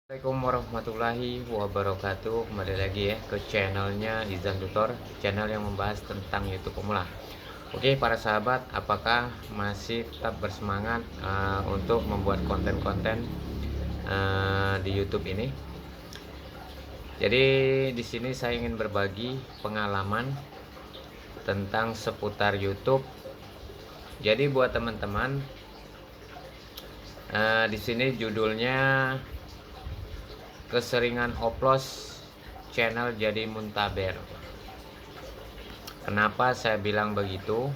Assalamualaikum warahmatullahi wabarakatuh. Kembali lagi ya ke channelnya Izan Tutor, channel yang membahas tentang YouTube pemula. Oke para sahabat, apakah masih tetap bersemangat untuk membuat konten-konten di YouTube ini? Jadi di sini saya ingin berbagi pengalaman tentang seputar YouTube. Jadi buat teman-teman, di sini judulnya keseringan oplos channel jadi muntaber. Kenapa saya bilang begitu?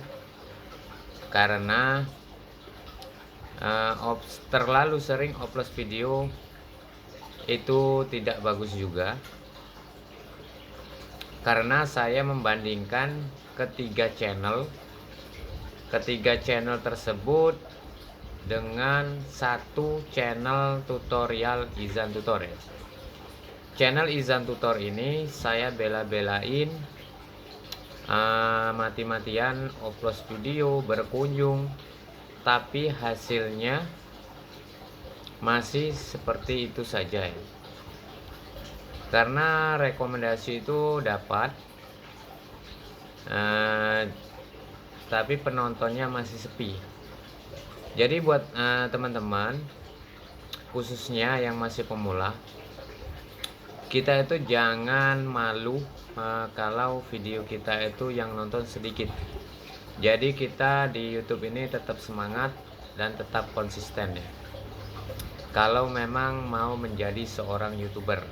Karena terlalu sering oplos video itu tidak bagus juga. Karena saya membandingkan ketiga channel tersebut dengan satu channel tutorial Izan Tutor ya. Channel Izan Tutor ini saya bela-belain mati-matian upload video, berkunjung, tapi hasilnya masih seperti itu saja ya. Karena rekomendasi itu dapat, tapi penontonnya masih sepi. Jadi buat teman-teman, khususnya yang masih pemula, kita itu jangan malu kalau video kita itu yang nonton sedikit. Jadi kita di YouTube ini tetap semangat dan tetap konsisten ya. Kalau memang mau menjadi seorang YouTuber,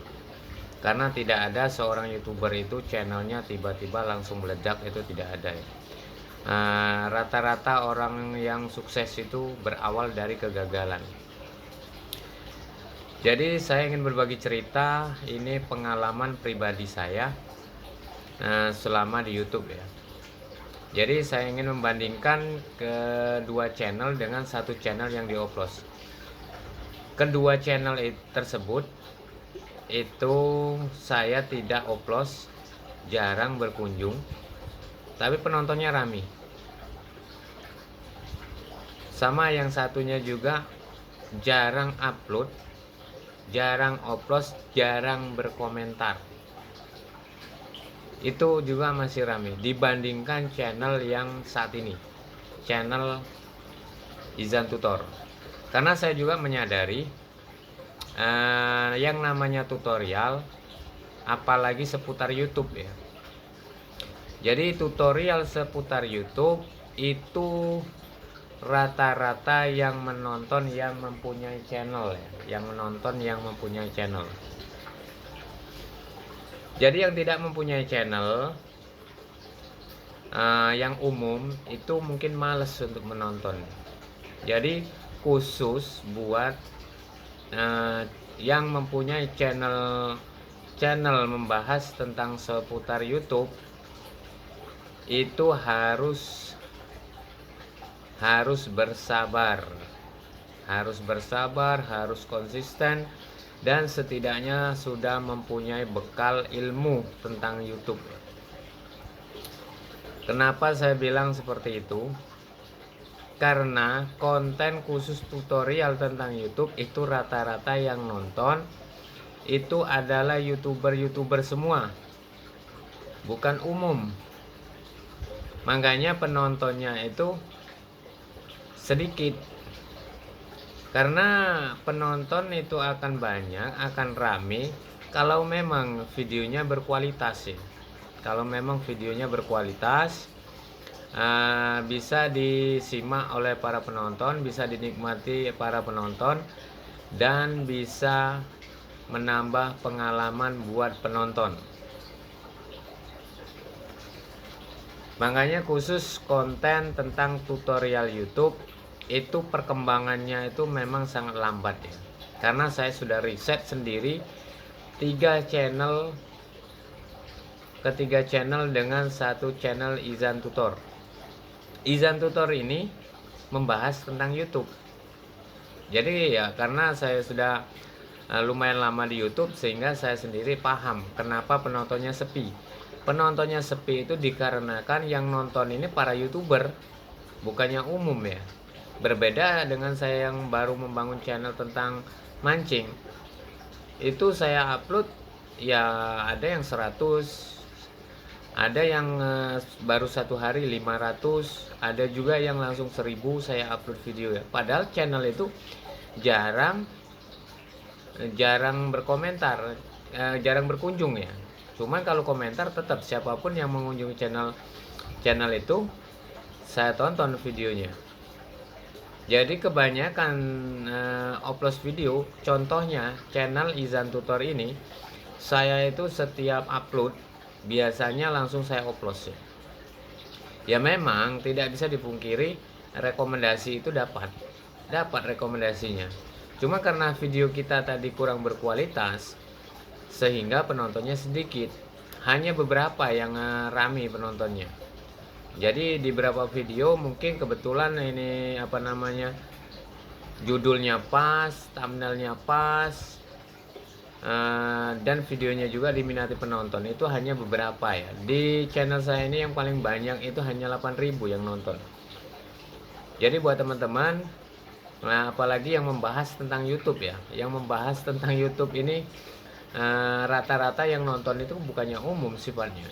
karena tidak ada seorang YouTuber itu channelnya tiba-tiba langsung meledak, itu tidak ada ya. Rata-rata orang yang sukses itu berawal dari kegagalan. Jadi saya ingin berbagi cerita, ini pengalaman pribadi saya selama di YouTube ya. Jadi saya ingin membandingkan kedua channel dengan satu channel yang diupload. Kedua channel tersebut itu saya tidak upload, jarang berkunjung, tapi penontonnya rame. Sama yang satunya juga jarang upload, jarang upload, jarang berkomentar. Itu juga masih ramai dibandingkan channel yang saat ini, channel Izan Tutor. Karena saya juga menyadari yang namanya tutorial, apalagi seputar YouTube ya. Jadi tutorial seputar YouTube itu rata-rata yang menonton yang mempunyai channel ya, yang menonton yang mempunyai channel. Jadi yang tidak mempunyai channel yang umum itu mungkin males untuk menonton. Jadi khusus buat yang mempunyai channel membahas tentang seputar YouTube, itu harus bersabar, harus konsisten, dan setidaknya sudah mempunyai bekal ilmu tentang YouTube. Kenapa saya bilang seperti itu? Karena konten khusus tutorial tentang YouTube itu rata-rata yang nonton itu adalah YouTuber semua, bukan umum. Makanya penontonnya itu sedikit. Karena penonton itu akan banyak, akan rame kalau memang videonya berkualitas ya. Kalau memang videonya berkualitas, bisa disimak oleh para penonton, bisa dinikmati para penonton, dan bisa menambah pengalaman buat penonton. Makanya khusus konten tentang tutorial YouTube itu perkembangannya itu memang sangat lambat ya. Karena saya sudah riset sendiri ketiga channel dengan satu channel Izan Tutor. Izan Tutor ini membahas tentang YouTube. Jadi ya karena saya sudah lumayan lama di YouTube, sehingga saya sendiri paham kenapa penontonnya sepi. Penontonnya sepi itu dikarenakan yang nonton ini para YouTuber, bukannya umum ya. Berbeda dengan saya yang baru membangun channel tentang mancing. itu saya upload ya ada yang 100, ada yang baru satu hari 500, ada juga yang langsung 1000 saya upload video ya. Padahal channel itu jarang berkomentar, jarang berkunjung ya. Cuman kalau komentar tetap siapapun yang mengunjungi channel itu saya tonton videonya. Jadi kebanyakan upload video, contohnya channel Izan Tutor ini, saya itu setiap upload biasanya langsung saya upload ya. Ya memang tidak bisa dipungkiri rekomendasi itu dapat rekomendasinya. Cuma karena video kita tadi kurang berkualitas sehingga penontonnya sedikit. Hanya beberapa yang rame penontonnya. Jadi di beberapa video mungkin kebetulan ini judulnya pas, thumbnailnya pas, dan videonya juga diminati penonton. Itu hanya beberapa ya. Di channel saya ini yang paling banyak itu hanya 8.000 yang nonton. Jadi buat teman-teman, nah apalagi yang membahas tentang YouTube ya, yang membahas tentang YouTube ini rata-rata yang nonton itu bukannya umum sifatnya.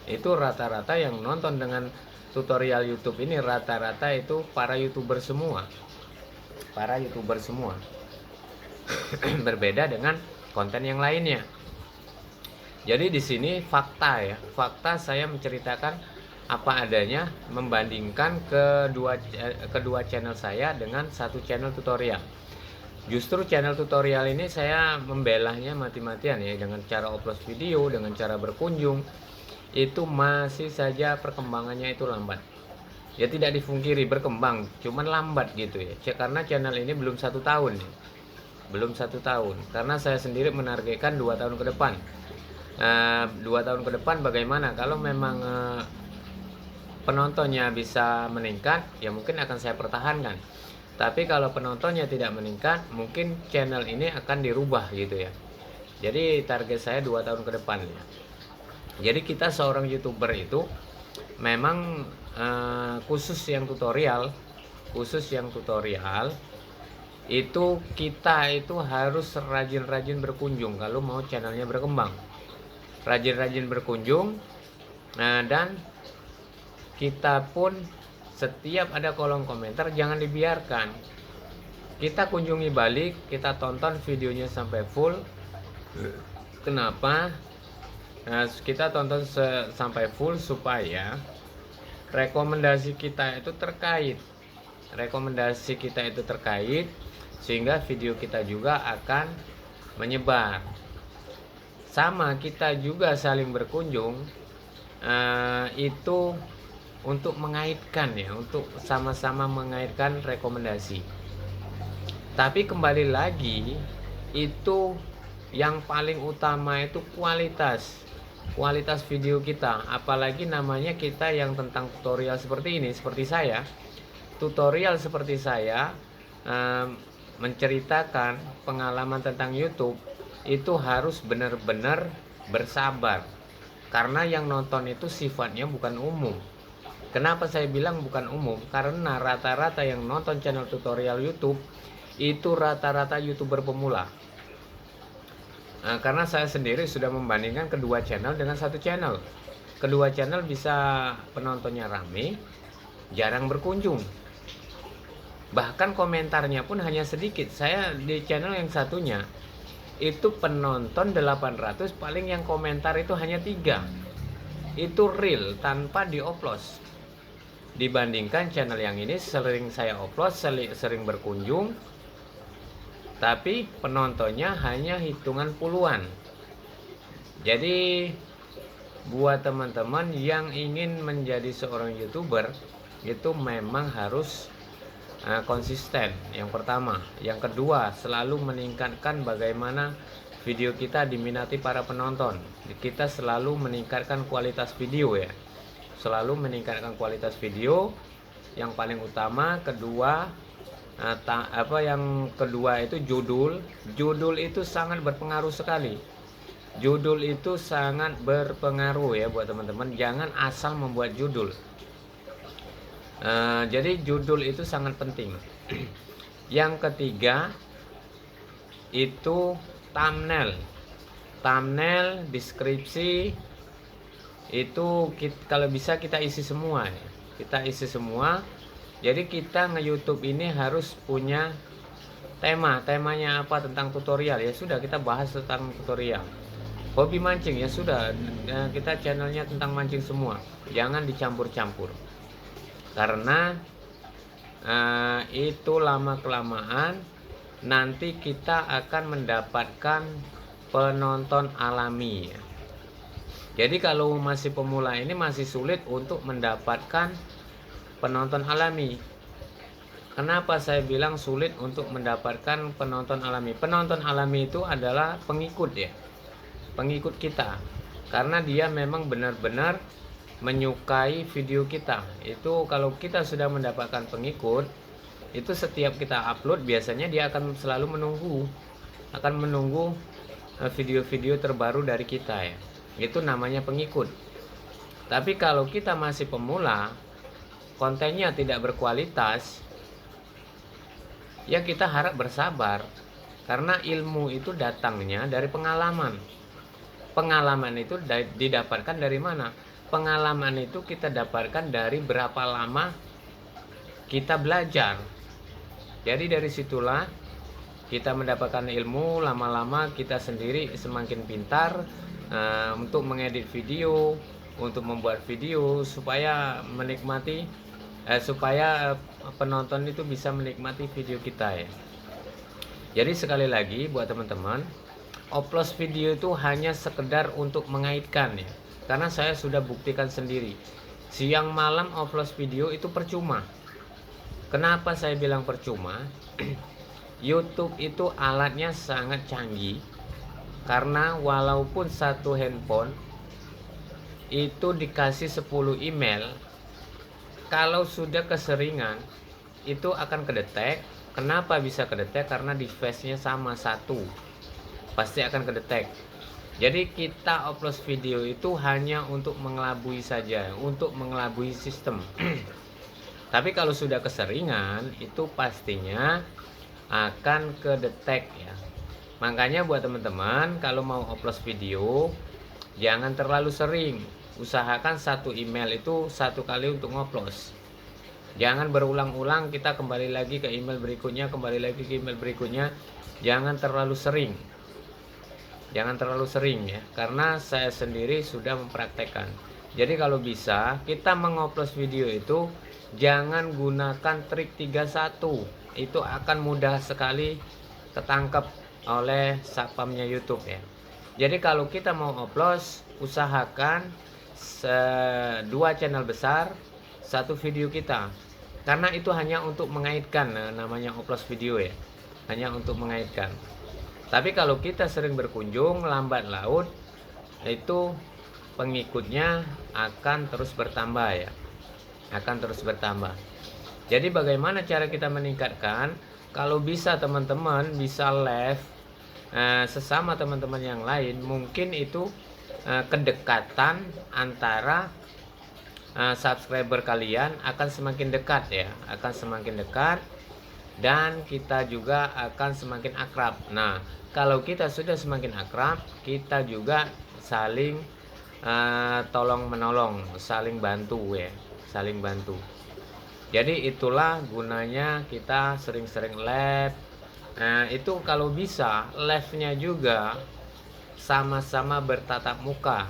Itu rata-rata yang nonton dengan tutorial YouTube ini rata-rata itu para YouTuber semua. Berbeda dengan konten yang lainnya. Jadi di sini fakta ya. Fakta saya menceritakan apa adanya, membandingkan kedua channel saya dengan satu channel tutorial. Justru channel tutorial ini saya membelahnya mati-matian ya, dengan cara upload video, dengan cara berkunjung. Itu masih saja perkembangannya itu lambat. Ya tidak dipungkiri berkembang, cuman lambat gitu ya. Karena channel ini belum 1 tahun. Belum 1 tahun. Karena saya sendiri menargetkan 2 tahun ke depan. 2 tahun ke depan bagaimana kalau memang penontonnya bisa meningkat, ya mungkin akan saya pertahankan. Tapi kalau penontonnya tidak meningkat, mungkin channel ini akan dirubah gitu ya. Jadi target saya 2 tahun ke depan ya. Jadi kita seorang YouTuber itu memang khusus yang tutorial itu kita itu harus rajin-rajin berkunjung kalau mau channelnya berkembang. Rajin-rajin berkunjung, dan kita pun setiap ada kolom komentar jangan dibiarkan. Kita kunjungi balik, kita tonton videonya sampai full. Kenapa? Kita tonton sampai full supaya rekomendasi kita itu terkait, sehingga video kita juga akan menyebar. Sama kita juga saling berkunjung, itu untuk mengaitkan ya, untuk sama-sama mengaitkan rekomendasi. Tapi kembali lagi, itu yang paling utama itu kualitas video kita. Apalagi namanya kita yang tentang tutorial seperti ini, seperti saya menceritakan pengalaman tentang YouTube, itu harus benar-benar bersabar. Karena yang nonton itu sifatnya bukan umum. Kenapa saya bilang bukan umum? Karena rata-rata yang nonton channel tutorial YouTube itu rata-rata YouTuber pemula. Karena saya sendiri sudah membandingkan kedua channel dengan satu channel. Kedua channel bisa penontonnya rame, jarang berkunjung. Bahkan komentarnya pun hanya sedikit. Saya di channel yang satunya itu penonton 800, paling yang komentar itu hanya 3. Itu real tanpa dioplos. Dibandingkan channel yang ini sering saya upload, sering berkunjung, tapi penontonnya hanya hitungan puluhan. Jadi buat teman-teman yang ingin menjadi seorang YouTuber, itu memang harus konsisten, yang pertama. Yang kedua, selalu meningkatkan bagaimana video kita diminati para penonton. Kita selalu meningkatkan kualitas video ya, selalu meningkatkan kualitas video. Yang paling utama, yang kedua itu judul itu sangat berpengaruh sekali. Judul itu sangat berpengaruh ya buat teman-teman. Jangan asal membuat judul. Jadi judul itu sangat penting. Yang ketiga itu thumbnail, deskripsi itu kalau bisa kita isi semua ya. Kita isi semua. Jadi kita nge-YouTube ini harus punya temanya apa, tentang tutorial ya sudah kita bahas tentang tutorial. Hobi mancing ya sudah, kita channelnya tentang mancing semua, jangan dicampur-campur karena itu lama kelamaan nanti kita akan mendapatkan penonton alami ya. Jadi kalau masih pemula ini masih sulit untuk mendapatkan penonton alami. Kenapa saya bilang sulit untuk mendapatkan penonton alami? Penonton alami itu adalah pengikut ya, pengikut kita. Karena dia memang benar-benar menyukai video kita. Itu kalau kita sudah mendapatkan pengikut, itu setiap kita upload biasanya dia akan selalu menunggu video-video terbaru dari kita ya. Itu namanya pengikut. Tapi kalau kita masih pemula, kontennya tidak berkualitas, ya kita harap bersabar. Karena ilmu itu datangnya dari pengalaman. Pengalaman itu didapatkan dari mana? Pengalaman itu kita dapatkan dari berapa lama kita belajar. Jadi dari situlah kita mendapatkan ilmu, lama-lama kita sendiri semakin pintar untuk mengedit video, untuk membuat video supaya supaya penonton itu bisa menikmati video kita ya. Jadi sekali lagi buat teman-teman, upload video itu hanya sekedar untuk mengaitkan ya. Karena saya sudah buktikan sendiri, siang malam upload video itu percuma. Kenapa saya bilang percuma? YouTube itu alatnya sangat canggih. Karena walaupun satu handphone itu dikasih 10 email, kalau sudah keseringan itu akan kedetek. Kenapa bisa kedetek? Karena device-nya sama satu, pasti akan kedetek. Jadi kita upload video itu hanya untuk mengelabui saja, untuk mengelabui sistem. Tapi kalau sudah keseringan itu pastinya akan kedetek ya. Makanya buat teman-teman kalau mau upload video jangan terlalu sering. Usahakan satu email itu satu kali untuk ngupload. Jangan berulang-ulang kita kembali lagi ke email berikutnya, kembali lagi ke email berikutnya. Jangan terlalu sering. Jangan terlalu sering ya, karena saya sendiri sudah mempraktekkan. Jadi kalau bisa kita mengupload video itu jangan gunakan trik 31. Itu akan mudah sekali ketangkep oleh satpamnya YouTube ya. Jadi kalau kita mau upload, usahakan 2 channel besar, 1 video kita. Karena itu hanya untuk mengaitkan, namanya upload video ya. Hanya untuk mengaitkan. Tapi kalau kita sering berkunjung, lambat laun itu pengikutnya akan terus bertambah ya. Akan terus bertambah. Jadi bagaimana cara kita meningkatkan? Kalau bisa teman-teman bisa live sesama teman-teman yang lain, mungkin itu kedekatan antara subscriber kalian akan semakin dekat ya, akan semakin dekat dan kita juga akan semakin akrab. Nah, kalau kita sudah semakin akrab, kita juga saling tolong menolong, saling bantu ya, saling bantu. Jadi itulah gunanya kita sering-sering live. Nah, itu kalau bisa live-nya juga sama-sama bertatap muka.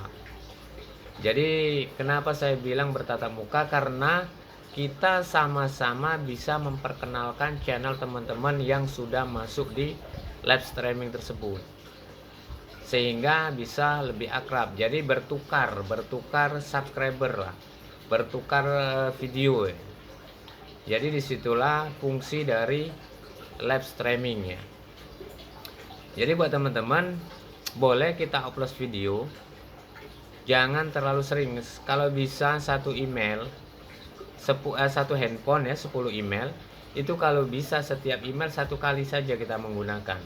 Jadi kenapa saya bilang bertatap muka? Karena kita sama-sama bisa memperkenalkan channel teman-teman yang sudah masuk di live streaming tersebut, sehingga bisa lebih akrab. Jadi bertukar subscriber lah, bertukar video ya. Jadi disitulah fungsi dari live streaming ya. Jadi buat teman-teman, boleh kita upload video, jangan terlalu sering. Kalau bisa satu email, satu handphone ya, 10 email. Itu kalau bisa setiap email 1 kali saja kita menggunakan.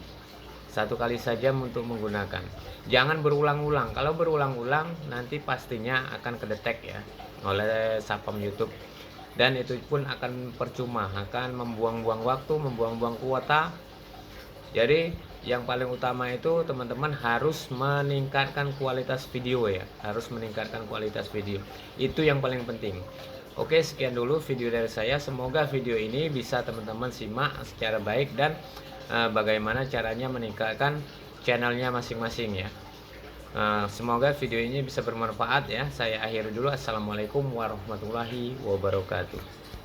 1 kali saja untuk menggunakan. Jangan berulang-ulang. Kalau berulang-ulang nanti pastinya akan kedetek ya oleh satpam YouTube. Dan itu pun akan percuma, akan membuang-buang waktu, membuang-buang kuota. Jadi yang paling utama itu teman-teman harus meningkatkan kualitas video ya, harus meningkatkan kualitas video. Itu yang paling penting. Oke, sekian dulu video dari saya. Semoga video ini bisa teman-teman simak secara baik dan bagaimana caranya meningkatkan channelnya masing-masing ya. Semoga video ini bisa bermanfaat ya. Saya akhiri dulu. Assalamualaikum warahmatullahi wabarakatuh.